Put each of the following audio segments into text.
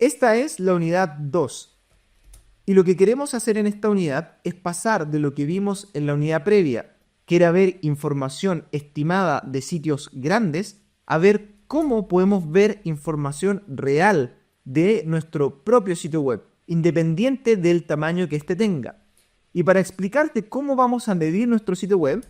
Esta es la unidad 2. Y lo que queremos hacer en esta unidad es pasar de lo que vimos en la unidad previa, que era ver información estimada de sitios grandes, a ver cómo podemos ver información real de nuestro propio sitio web, independiente del tamaño que éste tenga. Y para explicarte cómo vamos a medir nuestro sitio web,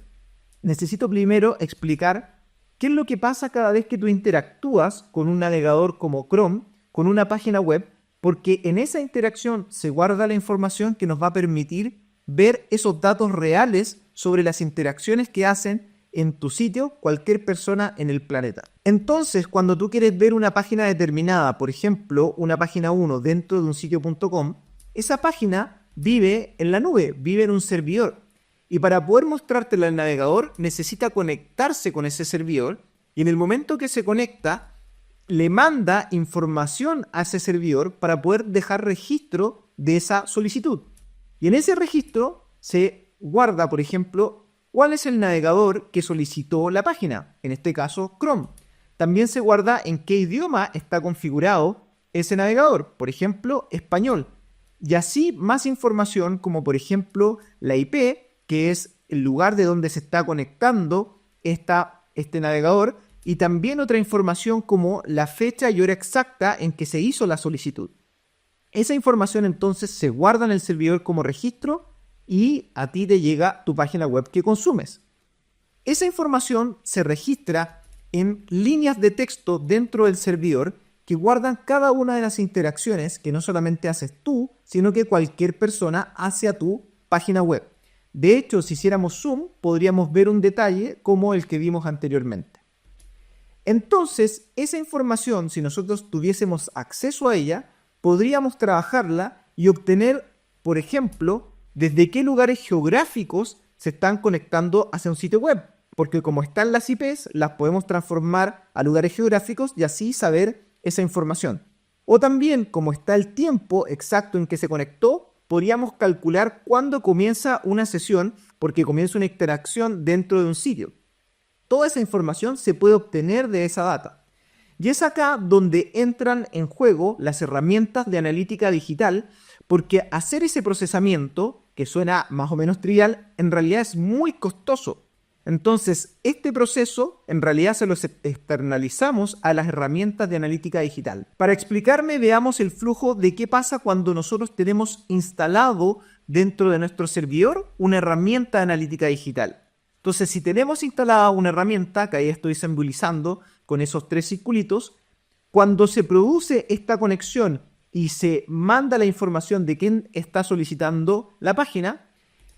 necesito primero explicar qué es lo que pasa cada vez que tú interactúas con un navegador como Chrome, con una página web, porque en esa interacción se guarda la información que nos va a permitir ver esos datos reales sobre las interacciones que hacen en tu sitio cualquier persona en el planeta. Entonces, cuando tú quieres ver una página determinada, por ejemplo, una página 1 dentro de un sitio.com, esa página vive en la nube, vive en un servidor. Y para poder mostrártela al navegador, necesita conectarse con ese servidor, y en el momento que se conecta, le manda información a ese servidor para poder dejar registro de esa solicitud. Y en ese registro se guarda, por ejemplo, cuál es el navegador que solicitó la página, en este caso Chrome. También se guarda en qué idioma está configurado ese navegador, por ejemplo, español. Y así más información como por ejemplo la IP, que es el lugar de donde se está conectando este navegador, y también otra información como la fecha y hora exacta en que se hizo la solicitud. Esa información entonces se guarda en el servidor como registro y a ti te llega tu página web que consumes. Esa información se registra en líneas de texto dentro del servidor que guardan cada una de las interacciones que no solamente haces tú, sino que cualquier persona hace a tu página web. De hecho, si hiciéramos zoom, podríamos ver un detalle como el que vimos anteriormente. Entonces, esa información, si nosotros tuviésemos acceso a ella, podríamos trabajarla y obtener, por ejemplo, desde qué lugares geográficos se están conectando hacia un sitio web. Porque como están las IPs, las podemos transformar a lugares geográficos y así saber esa información. O también, como está el tiempo exacto en que se conectó, podríamos calcular cuándo comienza una sesión, porque comienza una interacción dentro de un sitio. Toda esa información se puede obtener de esa data. Y es acá donde entran en juego las herramientas de analítica digital, porque hacer ese procesamiento, que suena más o menos trivial, en realidad es muy costoso. Entonces, este proceso en realidad se lo externalizamos a las herramientas de analítica digital. Para explicarme, veamos el flujo de qué pasa cuando nosotros tenemos instalado dentro de nuestro servidor una herramienta de analítica digital. Entonces, si tenemos instalada una herramienta, que ahí estoy simbolizando con esos 3 circulitos, cuando se produce esta conexión y se manda la información de quién está solicitando la página,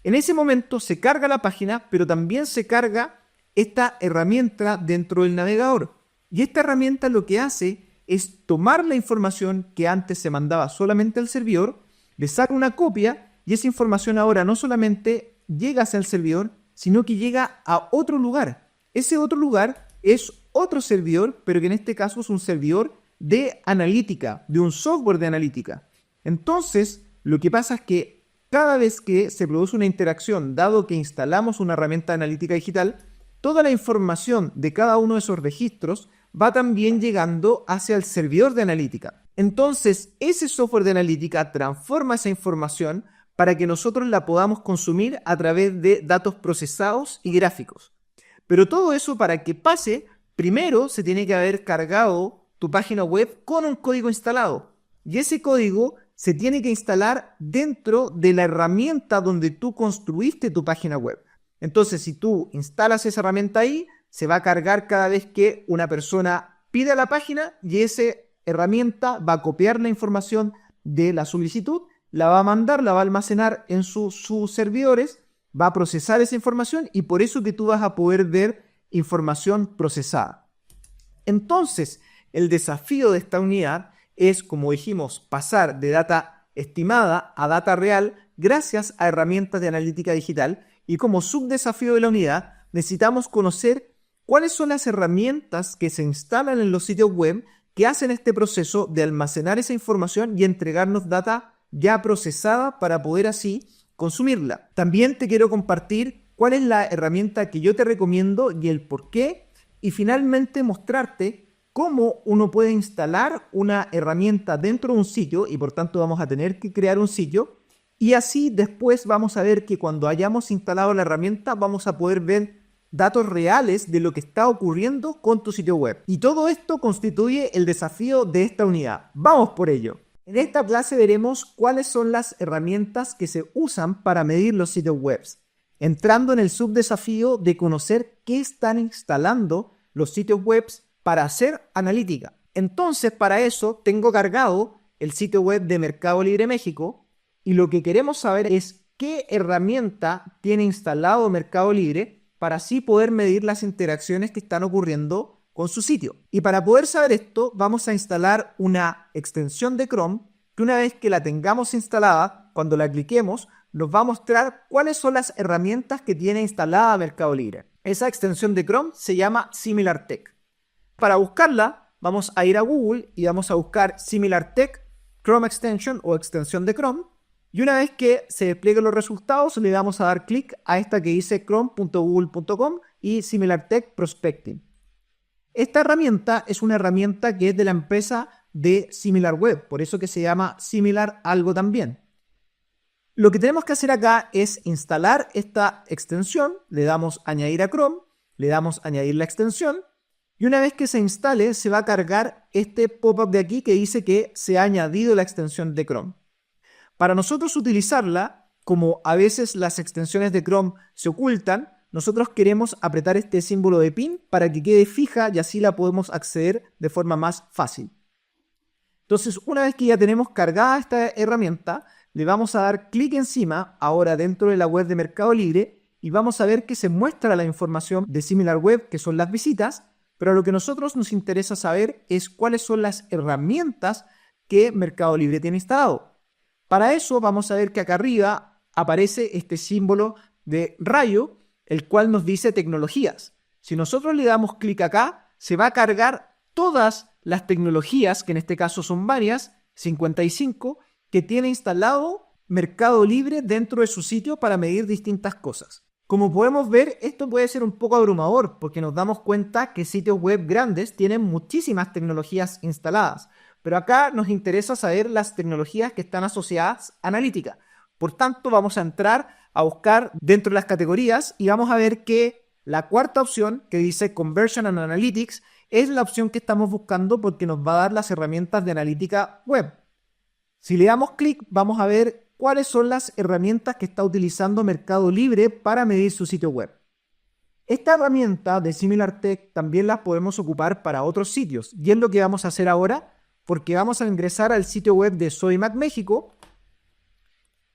en ese momento se carga la página, pero también se carga esta herramienta dentro del navegador. Y esta herramienta lo que hace es tomar la información que antes se mandaba solamente al servidor, le saca una copia y esa información ahora no solamente llega hacia el servidor, sino que llega a otro lugar. Ese otro lugar es otro servidor, pero que en este caso es un servidor de analítica, de un software de analítica. Entonces, lo que pasa es que cada vez que se produce una interacción, dado que instalamos una herramienta de analítica digital, toda la información de cada uno de esos registros va también llegando hacia el servidor de analítica. Entonces, ese software de analítica transforma esa información para que nosotros la podamos consumir a través de datos procesados y gráficos. Pero todo eso, para que pase, primero se tiene que haber cargado tu página web con un código instalado. Y ese código se tiene que instalar dentro de la herramienta donde tú construiste tu página web. Entonces, si tú instalas esa herramienta ahí, se va a cargar cada vez que una persona pide la página y esa herramienta va a copiar la información de la solicitud, la va a mandar, la va a almacenar en sus servidores, va a procesar esa información y por eso que tú vas a poder ver información procesada. Entonces, el desafío de esta unidad es, como dijimos, pasar de data estimada a data real gracias a herramientas de analítica digital, y como subdesafío de la unidad necesitamos conocer cuáles son las herramientas que se instalan en los sitios web que hacen este proceso de almacenar esa información y entregarnos data ya procesada para poder así consumirla. También te quiero compartir cuál es la herramienta que yo te recomiendo y el por qué, y finalmente mostrarte cómo uno puede instalar una herramienta dentro de un sitio y por tanto vamos a tener que crear un sitio. Y así después vamos a ver que cuando hayamos instalado la herramienta vamos a poder ver datos reales de lo que está ocurriendo con tu sitio web. Y todo esto constituye el desafío de esta unidad. ¡Vamos por ello! En esta clase veremos cuáles son las herramientas que se usan para medir los sitios web, entrando en el subdesafío de conocer qué están instalando los sitios web para hacer analítica. Entonces, para eso tengo cargado el sitio web de Mercado Libre México y lo que queremos saber es qué herramienta tiene instalado Mercado Libre para así poder medir las interacciones que están ocurriendo con su sitio. Y para poder saber esto, vamos a instalar una extensión de Chrome que una vez que la tengamos instalada, cuando la cliquemos, nos va a mostrar cuáles son las herramientas que tiene instalada Mercado Libre. Esa extensión de Chrome se llama SimilarTech. Para buscarla, vamos a ir a Google y vamos a buscar SimilarTech Chrome Extension o extensión de Chrome. Y una vez que se desplieguen los resultados, le vamos a dar clic a esta que dice chrome.google.com y SimilarTech Prospecting. Esta herramienta es una herramienta que es de la empresa de SimilarWeb, por eso que se llama Similar algo también. Lo que tenemos que hacer acá es instalar esta extensión, le damos añadir a Chrome, le damos añadir la extensión y una vez que se instale se va a cargar este pop-up de aquí que dice que se ha añadido la extensión de Chrome. Para nosotros utilizarla, como a veces las extensiones de Chrome se ocultan, nosotros queremos apretar este símbolo de pin para que quede fija y así la podemos acceder de forma más fácil. Entonces, una vez que ya tenemos cargada esta herramienta, le vamos a dar clic encima, ahora dentro de la web de Mercado Libre, y vamos a ver que se muestra la información de SimilarWeb, que son las visitas, pero lo que a nosotros nos interesa saber es cuáles son las herramientas que Mercado Libre tiene instalado. Para eso vamos a ver que acá arriba aparece este símbolo de rayo, el cual nos dice tecnologías. Si nosotros le damos clic acá, se va a cargar todas las tecnologías, que en este caso son varias, 55, que tiene instalado Mercado Libre dentro de su sitio para medir distintas cosas. Como podemos ver, esto puede ser un poco abrumador porque nos damos cuenta que sitios web grandes tienen muchísimas tecnologías instaladas. Pero acá nos interesa saber las tecnologías que están asociadas a analítica. Por tanto, vamos a entrar a buscar dentro de las categorías y vamos a ver que la cuarta opción, que dice Conversion and Analytics, es la opción que estamos buscando porque nos va a dar las herramientas de analítica web. Si le damos clic, vamos a ver cuáles son las herramientas que está utilizando Mercado Libre para medir su sitio web. Esta herramienta de SimilarTech también la podemos ocupar para otros sitios y es lo que vamos a hacer ahora, porque vamos a ingresar al sitio web de Sodimac México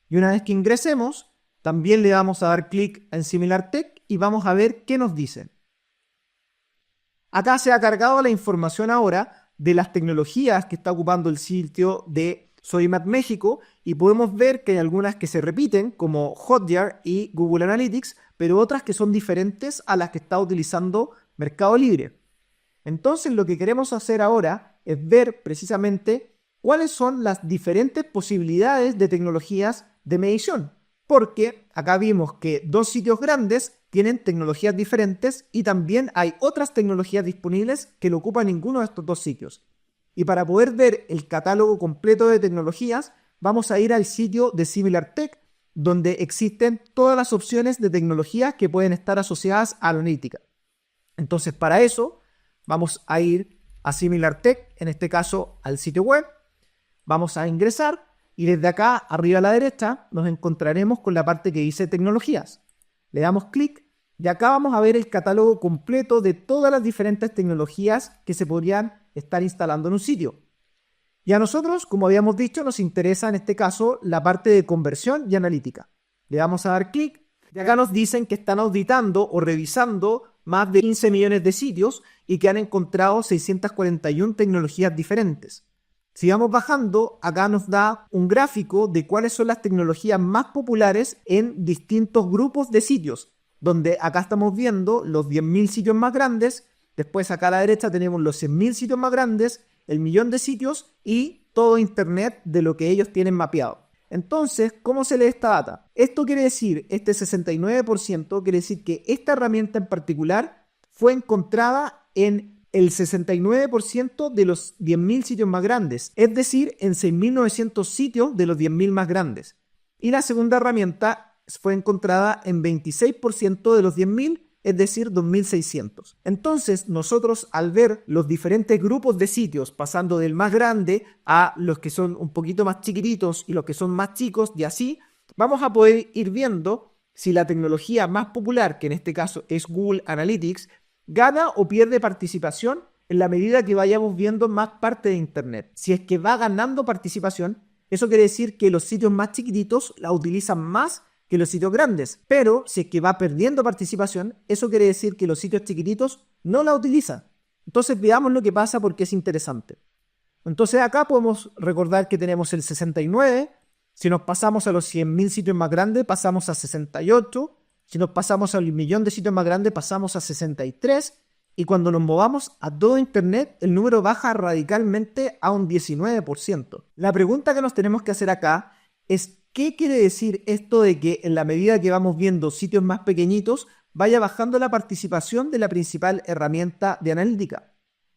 y una vez que ingresemos también le vamos a dar clic en SimilarTech y vamos a ver qué nos dicen. Acá se ha cargado la información ahora de las tecnologías que está ocupando el sitio de Sodimac México y podemos ver que hay algunas que se repiten como Hotjar y Google Analytics, pero otras que son diferentes a las que está utilizando Mercado Libre. Entonces lo que queremos hacer ahora es ver precisamente cuáles son las diferentes posibilidades de tecnologías de medición, porque acá vimos que dos sitios grandes tienen tecnologías diferentes y también hay otras tecnologías disponibles que no ocupan ninguno de estos dos sitios. Y para poder ver el catálogo completo de tecnologías, vamos a ir al sitio de SimilarTech, donde existen todas las opciones de tecnologías que pueden estar asociadas a la analítica. Entonces, para eso, vamos a ir a SimilarTech, en este caso al sitio web, vamos a ingresar y desde acá, arriba a la derecha, nos encontraremos con la parte que dice tecnologías. Le damos clic y acá vamos a ver el catálogo completo de todas las diferentes tecnologías que se podrían estar instalando en un sitio. Y a nosotros, como habíamos dicho, nos interesa en este caso la parte de conversión y analítica. Le damos a dar clic y acá nos dicen que están auditando o revisando más de 15 millones de sitios y que han encontrado 641 tecnologías diferentes. Si vamos bajando, acá nos da un gráfico de cuáles son las tecnologías más populares en distintos grupos de sitios, donde acá estamos viendo los 10.000 sitios más grandes, después acá a la derecha tenemos los 100.000 sitios más grandes, el millón de sitios y todo Internet de lo que ellos tienen mapeado. Entonces, ¿cómo se lee esta data? Esto quiere decir, este 69% quiere decir que esta herramienta en particular fue encontrada en el 69% de los 10.000 sitios más grandes, es decir, en 6.900 sitios de los 10.000 más grandes. Y la segunda herramienta fue encontrada en 26% de los 10.000, es decir, 2.600. Entonces, nosotros al ver los diferentes grupos de sitios pasando del más grande a los que son un poquito más chiquititos y los que son más chicos y así, vamos a poder ir viendo si la tecnología más popular, que en este caso es Google Analytics, gana o pierde participación en la medida que vayamos viendo más parte de Internet. Si es que va ganando participación, eso quiere decir que los sitios más chiquititos la utilizan más que los sitios grandes. Pero si es que va perdiendo participación, eso quiere decir que los sitios chiquititos no la utilizan. Entonces veamos lo que pasa porque es interesante. Entonces acá podemos recordar que tenemos el 69. Si nos pasamos a los 100.000 sitios más grandes, pasamos a 68. Si nos pasamos al millón de sitios más grandes, pasamos a 63. Y cuando nos movamos a todo Internet, el número baja radicalmente a un 19%. La pregunta que nos tenemos que hacer acá es ¿qué quiere decir esto de que en la medida que vamos viendo sitios más pequeñitos, vaya bajando la participación de la principal herramienta de analítica?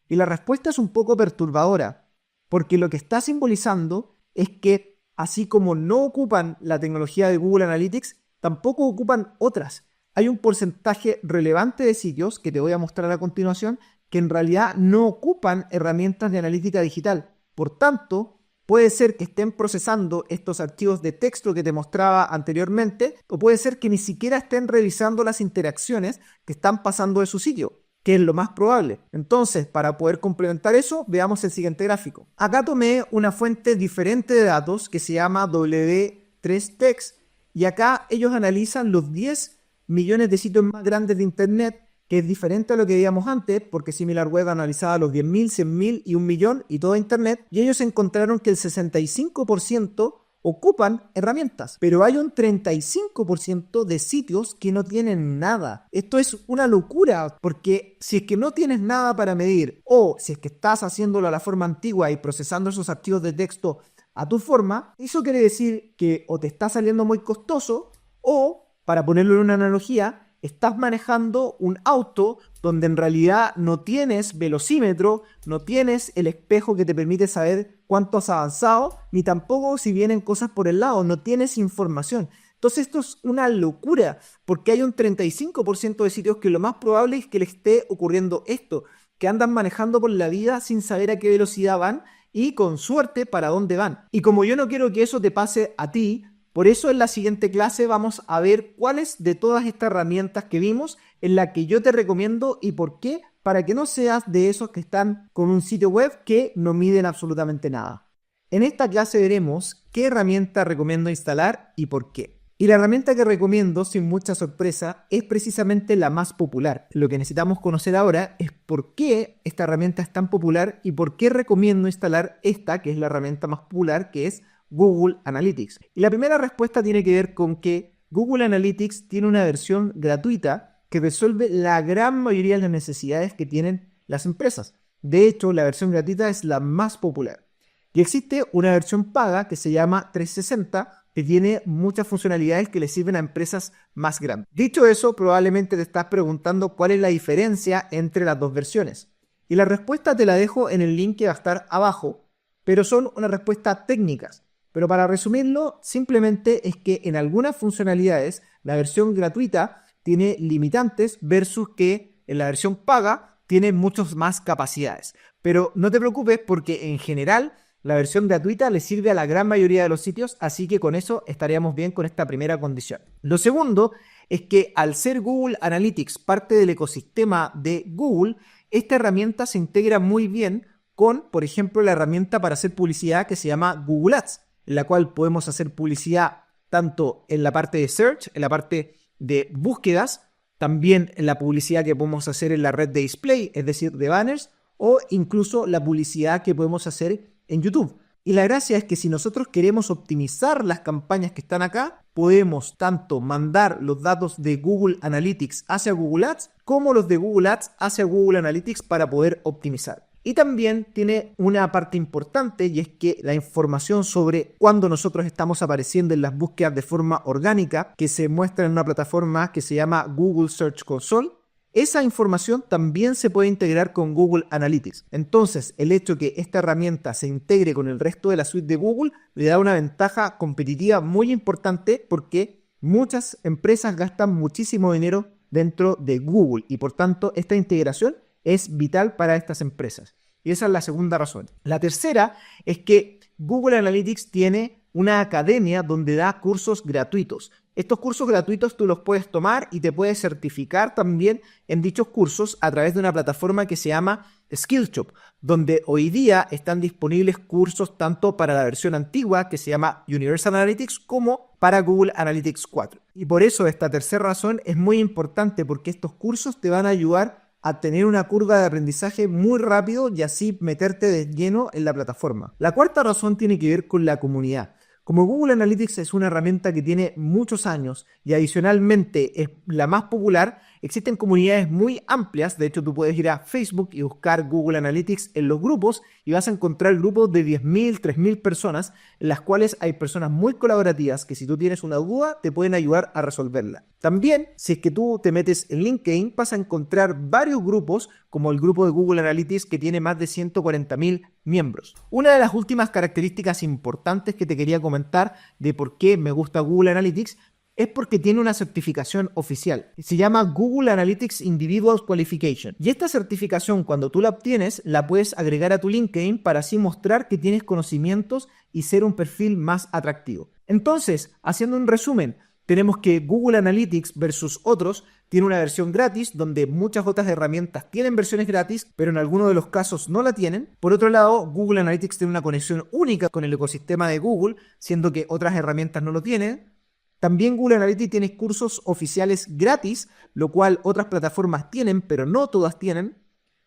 Y la respuesta es un poco perturbadora, porque lo que está simbolizando es que así como no ocupan la tecnología de Google Analytics, tampoco ocupan otras. Hay un porcentaje relevante de sitios, que te voy a mostrar a continuación, que en realidad no ocupan herramientas de analítica digital. Por tanto, puede ser que estén procesando estos archivos de texto que te mostraba anteriormente, o puede ser que ni siquiera estén revisando las interacciones que están pasando de su sitio, que es lo más probable. Entonces, para poder complementar eso, veamos el siguiente gráfico. Acá tomé una fuente diferente de datos que se llama W3Text, y acá ellos analizan los 10 millones de sitios más grandes de Internet, que es diferente a lo que veíamos antes, porque SimilarWeb analizaba los 10.000, 100.000 y 1.000.000 y todo Internet, y ellos encontraron que el 65% ocupan herramientas, pero hay un 35% de sitios que no tienen nada. Esto es una locura, porque si es que no tienes nada para medir, o si es que estás haciéndolo a la forma antigua y procesando esos archivos de texto a tu forma, eso quiere decir que o te está saliendo muy costoso, o, para ponerlo en una analogía, estás manejando un auto donde en realidad no tienes velocímetro, no tienes el espejo que te permite saber cuánto has avanzado, ni tampoco si vienen cosas por el lado, no tienes información. Entonces esto es una locura, porque hay un 35% de sitios que lo más probable es que le esté ocurriendo esto, que andan manejando por la vida sin saber a qué velocidad van y con suerte para dónde van. Y como yo no quiero que eso te pase a ti, por eso en la siguiente clase vamos a ver cuáles de todas estas herramientas que vimos en la que yo te recomiendo y por qué, para que no seas de esos que están con un sitio web que no miden absolutamente nada. En esta clase veremos qué herramienta recomiendo instalar y por qué. Y la herramienta que recomiendo, sin mucha sorpresa, es precisamente la más popular. Lo que necesitamos conocer ahora es por qué esta herramienta es tan popular y por qué recomiendo instalar esta, que es la herramienta más popular, que es Google Analytics. Y la primera respuesta tiene que ver con que Google Analytics tiene una versión gratuita que resuelve la gran mayoría de las necesidades que tienen las empresas. De hecho, la versión gratuita es la más popular. Y existe una versión paga que se llama 360, que tiene muchas funcionalidades que le sirven a empresas más grandes. Dicho eso, probablemente te estás preguntando cuál es la diferencia entre las dos versiones. Y la respuesta te la dejo en el link que va a estar abajo, pero son unas respuestas técnicas. Pero para resumirlo, simplemente es que en algunas funcionalidades la versión gratuita tiene limitantes versus que en la versión paga tiene muchas más capacidades. Pero no te preocupes porque en general la versión gratuita le sirve a la gran mayoría de los sitios, así que con eso estaríamos bien con esta primera condición. Lo segundo es que al ser Google Analytics parte del ecosistema de Google, esta herramienta se integra muy bien con, por ejemplo, la herramienta para hacer publicidad que se llama Google Ads, en la cual podemos hacer publicidad tanto en la parte de search, en la parte de búsquedas, también en la publicidad que podemos hacer en la red de display, es decir, de banners, o incluso la publicidad que podemos hacer en YouTube. Y la gracia es que si nosotros queremos optimizar las campañas que están acá, podemos tanto mandar los datos de Google Analytics hacia Google Ads, como los de Google Ads hacia Google Analytics para poder optimizar. Y también tiene una parte importante, y es que la información sobre cuándo nosotros estamos apareciendo en las búsquedas de forma orgánica, que se muestra en una plataforma que se llama Google Search Console, esa información también se puede integrar con Google Analytics. Entonces, el hecho que esta herramienta se integre con el resto de la suite de Google le da una ventaja competitiva muy importante porque muchas empresas gastan muchísimo dinero dentro de Google y por tanto esta integración es vital para estas empresas. Y esa es la segunda razón. La tercera es que Google Analytics tiene una academia donde da cursos gratuitos. Estos cursos gratuitos tú los puedes tomar y te puedes certificar también en dichos cursos a través de una plataforma que se llama Skillshop, donde hoy día están disponibles cursos tanto para la versión antigua que se llama Universal Analytics como para Google Analytics 4. Y por eso esta tercera razón es muy importante porque estos cursos te van a ayudar a tener una curva de aprendizaje muy rápido y así meterte de lleno en la plataforma. La cuarta razón tiene que ver con la comunidad. Como Google Analytics es una herramienta que tiene muchos años y adicionalmente es la más popular, existen comunidades muy amplias. De hecho, tú puedes ir a Facebook y buscar Google Analytics en los grupos y vas a encontrar grupos de 10.000, 3.000 personas en las cuales hay personas muy colaborativas que si tú tienes una duda te pueden ayudar a resolverla. También, si es que tú te metes en LinkedIn, vas a encontrar varios grupos como el grupo de Google Analytics que tiene más de 140.000 miembros. Una de las últimas características importantes que te quería comentar de por qué me gusta Google Analytics es porque tiene una certificación oficial. Se llama Google Analytics Individual Qualification. Y esta certificación, cuando tú la obtienes, la puedes agregar a tu LinkedIn para así mostrar que tienes conocimientos y ser un perfil más atractivo. Entonces, haciendo un resumen, tenemos que Google Analytics versus otros tiene una versión gratis donde muchas otras herramientas tienen versiones gratis, pero en algunos de los casos no la tienen. Por otro lado, Google Analytics tiene una conexión única con el ecosistema de Google, siendo que otras herramientas no lo tienen. También Google Analytics tiene cursos oficiales gratis, lo cual otras plataformas tienen, pero no todas tienen.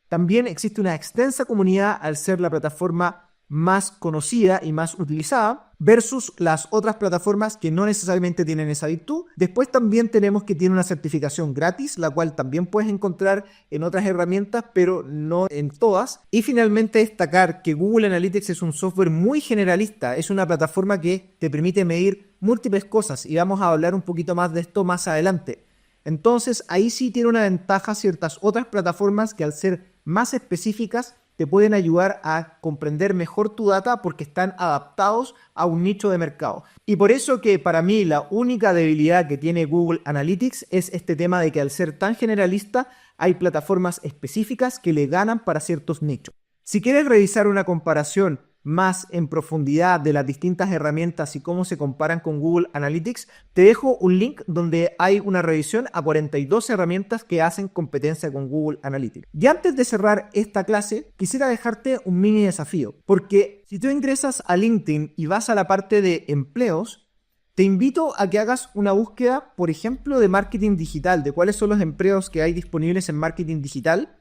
También existe una extensa comunidad al ser la plataforma más conocida y más utilizada versus las otras plataformas que no necesariamente tienen esa virtud. Después también tenemos que tiene una certificación gratis, la cual también puedes encontrar en otras herramientas, pero no en todas. Y finalmente destacar que Google Analytics es un software muy generalista, es una plataforma que te permite medir múltiples cosas y vamos a hablar un poquito más de esto más adelante. Entonces ahí sí tiene una ventaja ciertas otras plataformas que al ser más específicas te pueden ayudar a comprender mejor tu data porque están adaptados a un nicho de mercado. Y por eso que para mí la única debilidad que tiene Google Analytics es este tema de que al ser tan generalista hay plataformas específicas que le ganan para ciertos nichos. Si quieres revisar una comparación más en profundidad de las distintas herramientas y cómo se comparan con Google Analytics, te dejo un link donde hay una revisión a 42 herramientas que hacen competencia con Google Analytics. Y antes de cerrar esta clase, quisiera dejarte un mini desafío, porque si tú ingresas a LinkedIn y vas a la parte de empleos, te invito a que hagas una búsqueda, por ejemplo, de marketing digital, de cuáles son los empleos que hay disponibles en marketing digital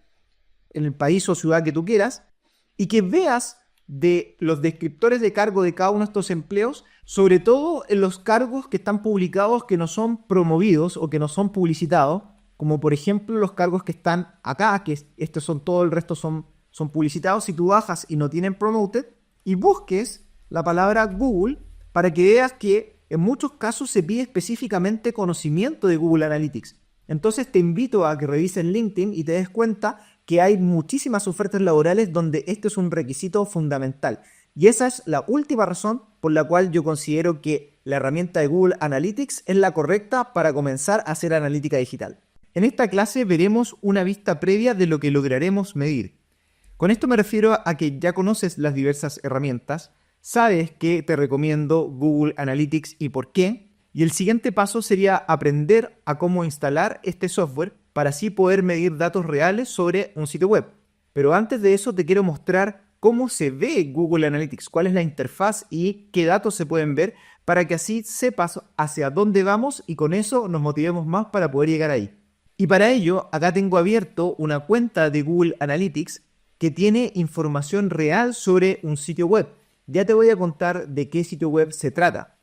en el país o ciudad que tú quieras, y que veas de los descriptores de cargo de cada uno de estos empleos, sobre todo en los cargos que están publicados que no son promovidos o que no son publicitados, como por ejemplo los cargos que están acá, que estos son todo el resto son publicitados. Si tú bajas y no tienen promoted y busques la palabra Google para que veas que en muchos casos se pide específicamente conocimiento de Google Analytics. Entonces te invito a que revises LinkedIn y te des cuenta que hay muchísimas ofertas laborales donde este es un requisito fundamental. Y esa es la última razón por la cual yo considero que la herramienta de Google Analytics es la correcta para comenzar a hacer analítica digital. En esta clase veremos una vista previa de lo que lograremos medir. Con esto me refiero a que ya conoces las diversas herramientas, sabes que te recomiendo Google Analytics y por qué, y el siguiente paso sería aprender a cómo instalar este software para así poder medir datos reales sobre un sitio web. Pero antes de eso te quiero mostrar cómo se ve Google Analytics, cuál es la interfaz y qué datos se pueden ver para que así sepas hacia dónde vamos y con eso nos motivemos más para poder llegar ahí. Y para ello, acá tengo abierto una cuenta de Google Analytics que tiene información real sobre un sitio web. Ya te voy a contar de qué sitio web se trata.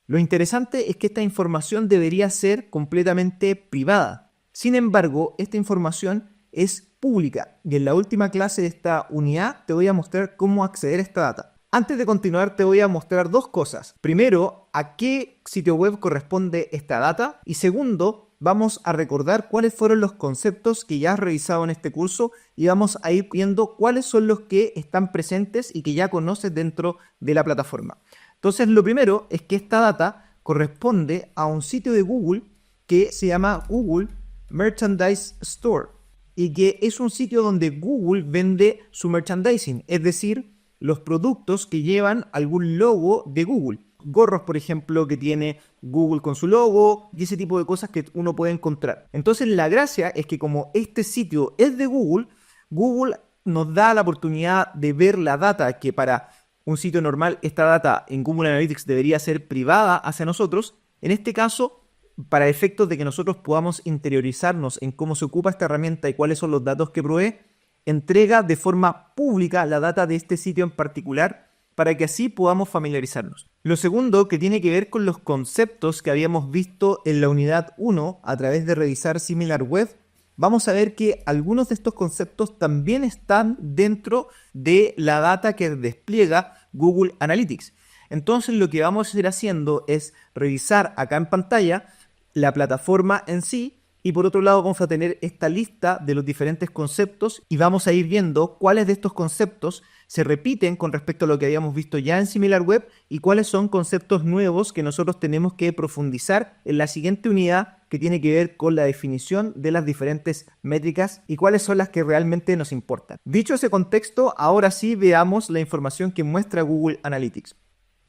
Lo interesante es que esta información debería ser completamente privada. Sin embargo, esta información es pública y en la última clase de esta unidad te voy a mostrar cómo acceder a esta data. Antes de continuar te voy a mostrar dos cosas. Primero, a qué sitio web corresponde esta data y segundo, vamos a recordar cuáles fueron los conceptos que ya has revisado en este curso y vamos a ir viendo cuáles son los que están presentes y que ya conoces dentro de la plataforma. Entonces, lo primero es que esta data corresponde a un sitio de Google que se llama Google Merchandise Store y que es un sitio donde Google vende su merchandising, es decir, los productos que llevan algún logo de Google. Gorros, por ejemplo, que tiene Google con su logo y ese tipo de cosas que uno puede encontrar. Entonces, la gracia es que como este sitio es de Google, Google nos da la oportunidad de ver la data que para un sitio normal, esta data en Google Analytics debería ser privada hacia nosotros. En este caso, para efectos de que nosotros podamos interiorizarnos en cómo se ocupa esta herramienta y cuáles son los datos que provee, entrega de forma pública la data de este sitio en particular para que así podamos familiarizarnos. Lo segundo, que tiene que ver con los conceptos que habíamos visto en la unidad 1 a través de revisar SimilarWeb, vamos a ver que algunos de estos conceptos también están dentro de la data que despliega Google Analytics. Entonces lo que vamos a ir haciendo es revisar acá en pantalla la plataforma en sí y por otro lado vamos a tener esta lista de los diferentes conceptos y vamos a ir viendo cuáles de estos conceptos se repiten con respecto a lo que habíamos visto ya en SimilarWeb y cuáles son conceptos nuevos que nosotros tenemos que profundizar en la siguiente unidad que tiene que ver con la definición de las diferentes métricas y cuáles son las que realmente nos importan. Dicho ese contexto, ahora sí veamos la información que muestra Google Analytics.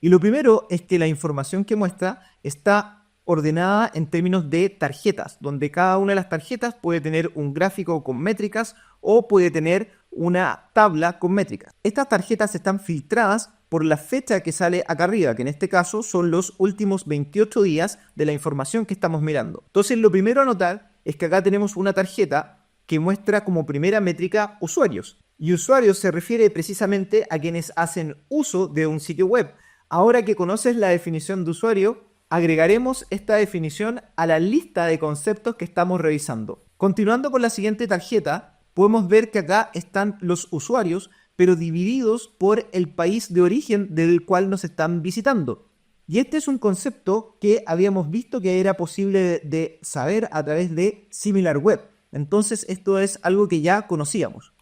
Y lo primero es que la información que muestra está ordenada en términos de tarjetas, donde cada una de las tarjetas puede tener un gráfico con métricas o puede tener una tabla con métricas. Estas tarjetas están filtradas por la fecha que sale acá arriba, que en este caso son los últimos 28 días de la información que estamos mirando. Entonces, lo primero a notar es que acá tenemos una tarjeta que muestra como primera métrica usuarios. Y usuarios se refiere precisamente a quienes hacen uso de un sitio web. Ahora que conoces la definición de usuario, agregaremos esta definición a la lista de conceptos que estamos revisando. Continuando con la siguiente tarjeta, podemos ver que acá están los usuarios, pero divididos por el país de origen del cual nos están visitando. Y este es un concepto que habíamos visto que era posible de saber a través de SimilarWeb. Entonces esto es algo que ya conocíamos.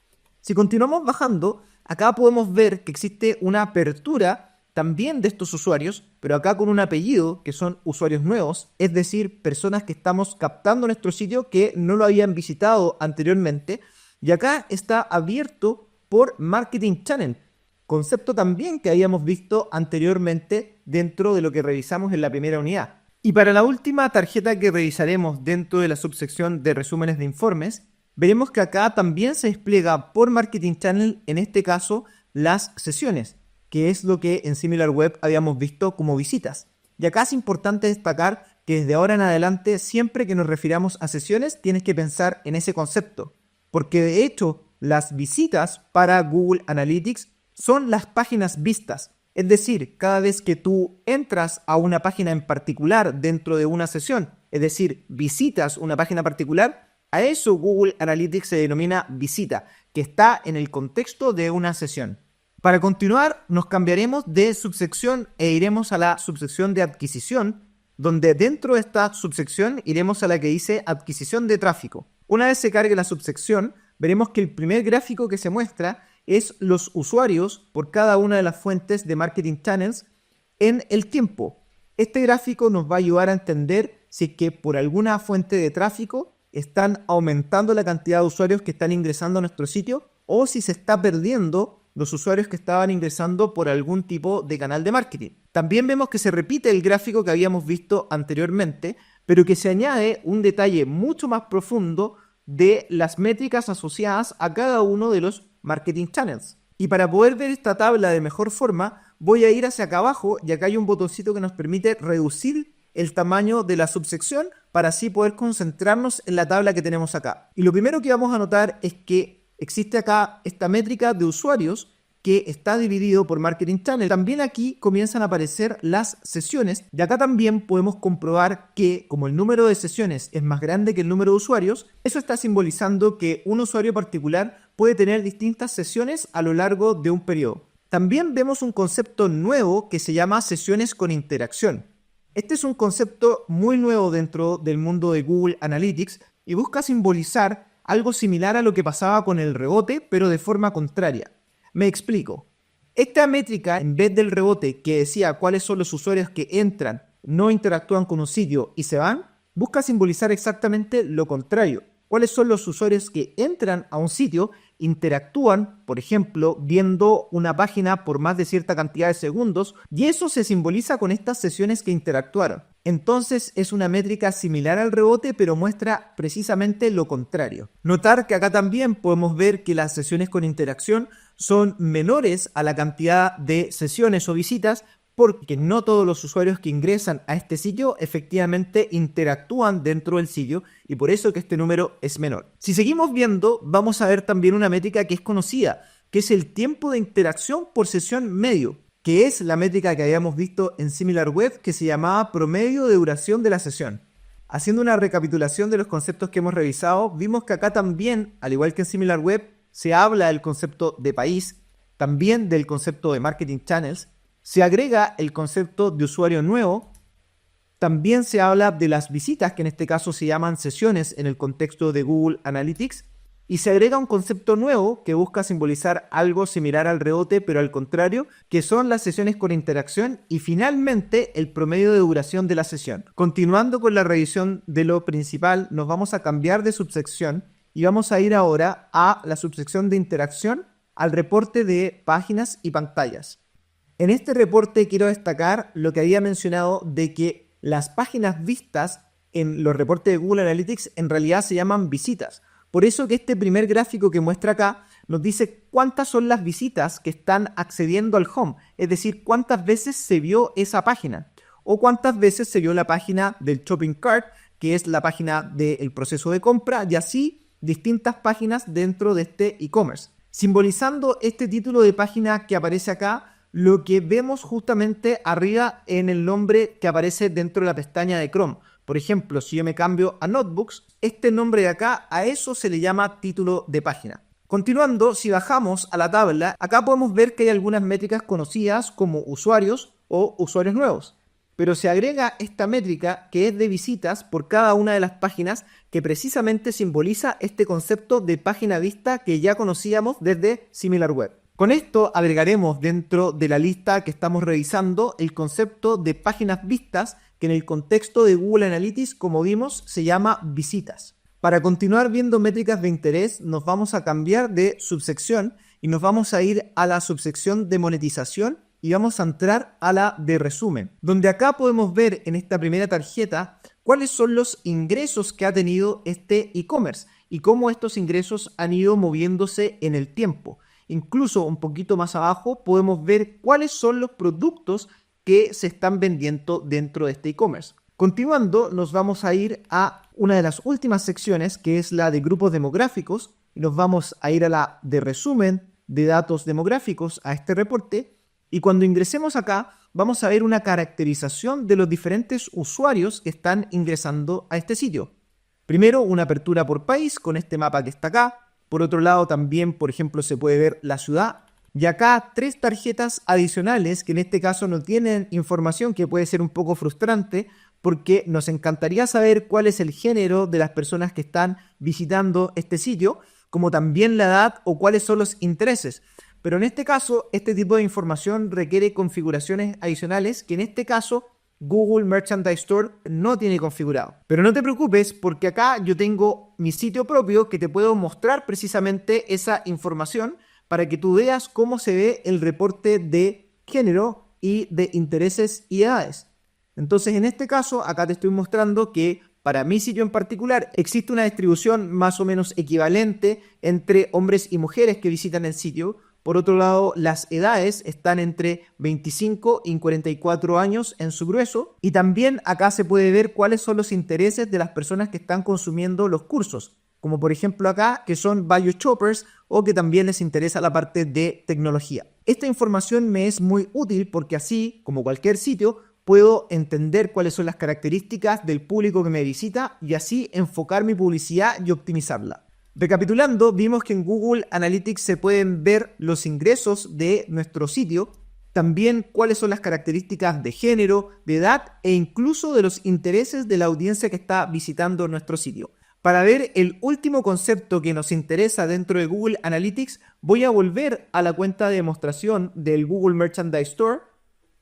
Si continuamos bajando, acá podemos ver que existe una apertura también de estos usuarios, pero acá con un apellido que son usuarios nuevos, es decir, personas que estamos captando en nuestro sitio que no lo habían visitado anteriormente. Y acá está abierto por Marketing Channel, concepto también que habíamos visto anteriormente dentro de lo que revisamos en la primera unidad. Y para la última tarjeta que revisaremos dentro de la subsección de resúmenes de informes, veremos que acá también se despliega por Marketing Channel, en este caso, las sesiones, que es lo que en SimilarWeb habíamos visto como visitas. Y acá es importante destacar que desde ahora en adelante, siempre que nos refiramos a sesiones, tienes que pensar en ese concepto, porque de hecho, las visitas para Google Analytics son las páginas vistas. Es decir, cada vez que tú entras a una página en particular dentro de una sesión, es decir, visitas una página particular, a eso Google Analytics se denomina visita, que está en el contexto de una sesión. Para continuar, nos cambiaremos de subsección e iremos a la subsección de adquisición, donde dentro de esta subsección iremos a la que dice adquisición de tráfico. Una vez se cargue la subsección, veremos que el primer gráfico que se muestra es los usuarios por cada una de las fuentes de Marketing Channels en el tiempo. Este gráfico nos va a ayudar a entender si es que por alguna fuente de tráfico están aumentando la cantidad de usuarios que están ingresando a nuestro sitio o si se está perdiendo los usuarios que estaban ingresando por algún tipo de canal de marketing. También vemos que se repite el gráfico que habíamos visto anteriormente, pero que se añade un detalle mucho más profundo de las métricas asociadas a cada uno de los marketing channels. Y para poder ver esta tabla de mejor forma, voy a ir hacia acá abajo y acá hay un botoncito que nos permite reducir el tamaño de la subsección para así poder concentrarnos en la tabla que tenemos acá. Y lo primero que vamos a notar es que existe acá esta métrica de usuarios que está dividido por Marketing Channel. También aquí comienzan a aparecer las sesiones y acá también podemos comprobar que como el número de sesiones es más grande que el número de usuarios, eso está simbolizando que un usuario particular puede tener distintas sesiones a lo largo de un periodo. También vemos un concepto nuevo que se llama sesiones con interacción. Este es un concepto muy nuevo dentro del mundo de Google Analytics y busca simbolizar algo similar a lo que pasaba con el rebote, pero de forma contraria. Me explico. Esta métrica, en vez del rebote que decía cuáles son los usuarios que entran, no interactúan con un sitio y se van, busca simbolizar exactamente lo contrario. ¿Cuáles son los usuarios que entran a un sitio, interactúan, por ejemplo, viendo una página por más de cierta cantidad de segundos, y eso se simboliza con estas sesiones que interactuaron? Entonces es una métrica similar al rebote, pero muestra precisamente lo contrario. Notar que acá también podemos ver que las sesiones con interacción son menores a la cantidad de sesiones o visitas, porque no todos los usuarios que ingresan a este sitio efectivamente interactúan dentro del sitio y por eso que este número es menor. Si seguimos viendo, vamos a ver también una métrica que es conocida, que es el tiempo de interacción por sesión medio, que es la métrica que habíamos visto en SimilarWeb, que se llamaba promedio de duración de la sesión. Haciendo una recapitulación de los conceptos que hemos revisado, vimos que acá también, al igual que en SimilarWeb, se habla del concepto de país, también del concepto de marketing channels, se agrega el concepto de usuario nuevo, también se habla de las visitas, que en este caso se llaman sesiones en el contexto de Google Analytics, y se agrega un concepto nuevo que busca simbolizar algo similar al rebote, pero al contrario, que son las sesiones con interacción y finalmente el promedio de duración de la sesión. Continuando con la revisión de lo principal, nos vamos a cambiar de subsección y vamos a ir ahora a la subsección de interacción, al reporte de páginas y pantallas. En este reporte quiero destacar lo que había mencionado de que las páginas vistas en los reportes de Google Analytics en realidad se llaman visitas. Por eso que este primer gráfico que muestra acá nos dice cuántas son las visitas que están accediendo al home, es decir, cuántas veces se vio esa página o cuántas veces se vio la página del shopping cart, que es la página del proceso de compra, y así distintas páginas dentro de este e-commerce. Simbolizando este título de página que aparece acá, lo que vemos justamente arriba en el nombre que aparece dentro de la pestaña de Chrome. Por ejemplo, si yo me cambio a Notebooks, este nombre de acá, a eso se le llama título de página. Continuando, si bajamos a la tabla, acá podemos ver que hay algunas métricas conocidas como usuarios o usuarios nuevos. Pero se agrega esta métrica que es de visitas por cada una de las páginas, que precisamente simboliza este concepto de página vista que ya conocíamos desde SimilarWeb. Con esto agregaremos dentro de la lista que estamos revisando el concepto de páginas vistas, que en el contexto de Google Analytics, como vimos, se llama visitas. Para continuar viendo métricas de interés, nos vamos a cambiar de subsección y nos vamos a ir a la subsección de monetización y vamos a entrar a la de resumen, donde acá podemos ver en esta primera tarjeta cuáles son los ingresos que ha tenido este e-commerce y cómo estos ingresos han ido moviéndose en el tiempo. Incluso un poquito más abajo podemos ver cuáles son los productos que se están vendiendo dentro de este e-commerce. Continuando, nos vamos a ir a una de las últimas secciones, que es la de grupos demográficos, y nos vamos a ir a la de resumen de datos demográficos a este reporte, y cuando ingresemos acá vamos a ver una caracterización de los diferentes usuarios que están ingresando a este sitio. Primero, una apertura por país con este mapa que está acá. Por otro lado, también, por ejemplo, se puede ver la ciudad. Y acá 3 tarjetas adicionales que en este caso no tienen información, que puede ser un poco frustrante porque nos encantaría saber cuál es el género de las personas que están visitando este sitio, como también la edad o cuáles son los intereses. Pero en este caso, este tipo de información requiere configuraciones adicionales que en este caso Google Merchandise Store no tiene configurado. Pero no te preocupes porque acá yo tengo mi sitio propio que te puedo mostrar precisamente esa información para que tú veas cómo se ve el reporte de género y de intereses y edades. Entonces, en este caso, acá te estoy mostrando que para mi sitio en particular existe una distribución más o menos equivalente entre hombres y mujeres que visitan el sitio. Por otro lado, las edades están entre 25 y 44 años en su grueso. Y también acá se puede ver cuáles son los intereses de las personas que están consumiendo los cursos. Como por ejemplo acá, que son value shoppers o que también les interesa la parte de tecnología. Esta información me es muy útil porque así, como cualquier sitio, puedo entender cuáles son las características del público que me visita y así enfocar mi publicidad y optimizarla. Recapitulando, vimos que en Google Analytics se pueden ver los ingresos de nuestro sitio también cuáles son las características de género, de edad e incluso de los intereses de la audiencia que está visitando nuestro sitio. Para ver el último concepto que nos interesa dentro de Google Analytics, voy a volver a la cuenta de demostración del Google Merchandise Store,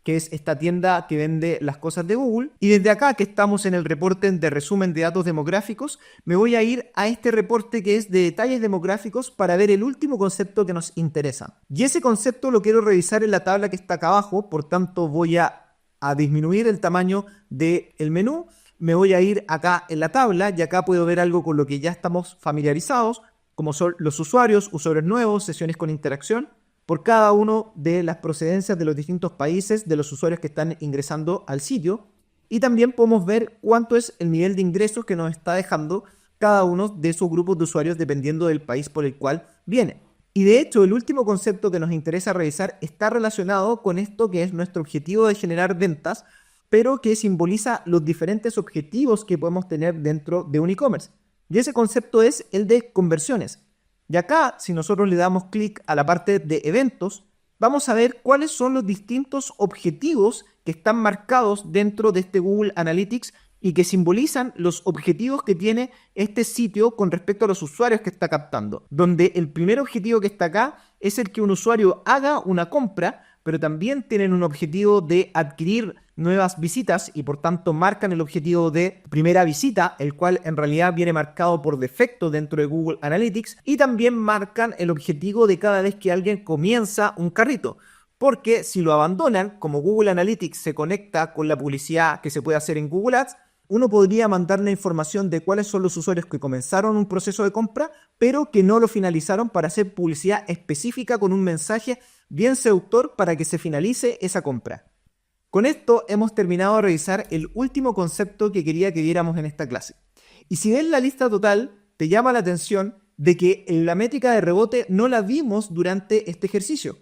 que es esta tienda que vende las cosas de Google. Y desde acá, que estamos en el reporte de resumen de datos demográficos, me voy a ir a este reporte que es de detalles demográficos para ver el último concepto que nos interesa. Y ese concepto lo quiero revisar en la tabla que está acá abajo, por tanto voy a disminuir el tamaño del menú. Me voy a ir acá en la tabla y acá puedo ver algo con lo que ya estamos familiarizados, como son los usuarios nuevos, sesiones con interacción, por cada uno de las procedencias de los distintos países de los usuarios que están ingresando al sitio. Y también podemos ver cuánto es el nivel de ingresos que nos está dejando cada uno de esos grupos de usuarios dependiendo del país por el cual viene. Y de hecho, el último concepto que nos interesa revisar está relacionado con esto que es nuestro objetivo de generar ventas, pero que simboliza los diferentes objetivos que podemos tener dentro de un e-commerce. Y ese concepto es el de conversiones. Y acá, si nosotros le damos clic a la parte de eventos, vamos a ver cuáles son los distintos objetivos que están marcados dentro de este Google Analytics y que simbolizan los objetivos que tiene este sitio con respecto a los usuarios que está captando. Donde el primer objetivo que está acá es el que un usuario haga una compra, pero también tienen un objetivo de adquirir nuevas visitas y por tanto marcan el objetivo de primera visita, el cual en realidad viene marcado por defecto dentro de Google Analytics, y también marcan el objetivo de cada vez que alguien comienza un carrito. Porque si lo abandonan, como Google Analytics se conecta con la publicidad que se puede hacer en Google Ads, uno podría mandar la información de cuáles son los usuarios que comenzaron un proceso de compra, pero que no lo finalizaron para hacer publicidad específica con un mensaje bien seductor para que se finalice esa compra. Con esto hemos terminado de revisar el último concepto que quería que viéramos en esta clase. Y si ves la lista total, te llama la atención de que la métrica de rebote no la vimos durante este ejercicio.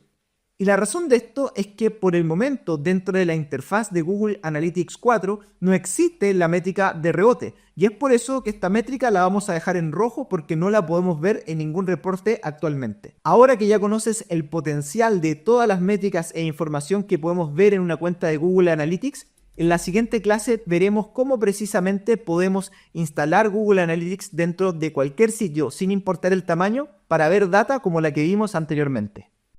Y la razón de esto es que por el momento dentro de la interfaz de Google Analytics 4 no existe la métrica de rebote. Y es por eso que esta métrica la vamos a dejar en rojo porque no la podemos ver en ningún reporte actualmente. Ahora que ya conoces el potencial de todas las métricas e información que podemos ver en una cuenta de Google Analytics, en la siguiente clase veremos cómo precisamente podemos instalar Google Analytics dentro de cualquier sitio sin importar el tamaño para ver data como la que vimos anteriormente.